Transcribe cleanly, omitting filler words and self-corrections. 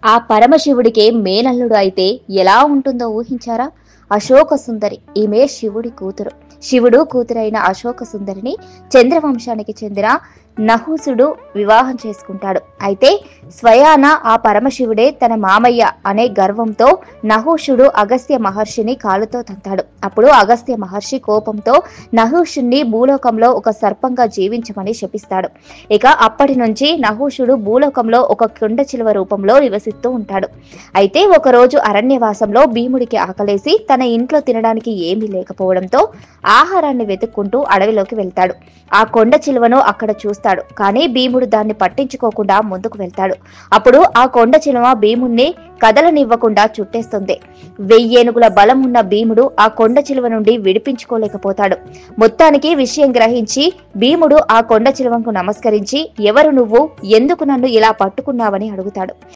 ఆ పరమశివుడికే మేనల్లుడు అయితే ఎలా ఉంటుందో ఊహించారా? అశోక సుందరి ఈమె శివుడి కూతురు. శివుడు కూతురైన అశోక సుందరిని చంద్రవంశానికి చెందిన నహుసుడు వివాహం చేసుకుంటాడు. అయితే స్వయాన ఆ పరమశివుడే తన మామయ్య అనే గర్వంతో నహుషుడు అగస్త్య మహర్షిని కాలుతో తంతాడు. అప్పుడు అగస్త్య మహర్షి కోపంతో నహుషుణ్ణి భూలోకంలో ఒక సర్పంగా జీవించమని శపిస్తాడు. ఇక అప్పటి నుంచి నహుషుడు భూలోకంలో ఒక కొండ చిలువ రూపంలో నివసిస్తూ ఉంటాడు. అయితే ఒకరోజు అరణ్యవాసంలో భీముడికి ఆకలేసి తన ఇంట్లో తినడానికి ఏమీ లేకపోవడంతో ఆహారాన్ని వెతుక్కుంటూ అడవిలోకి వెళ్తాడు. ఆ కొండ చిలువను అక్కడ చూస్తాడు. కానీ భీముడు దాన్ని పట్టించుకోకుండా ముందుకు వెళ్తాడు. అప్పుడు ఆ కొండ చిలువ భీముణ్ణి కదలనివ్వకుండా చుట్టేస్తుంది. 1000 ఏనుగుల బలం ఉన్న భీముడు ఆ కొండ చిలువ నుండి విడిపించుకోలేకపోతాడు. మొత్తానికి విషయం గ్రహించి భీముడు ఆ కొండ చిలువకు నమస్కరించి, ఎవరు నువ్వు, ఎందుకు నన్ను ఇలా పట్టుకున్నావని అడుగుతాడు.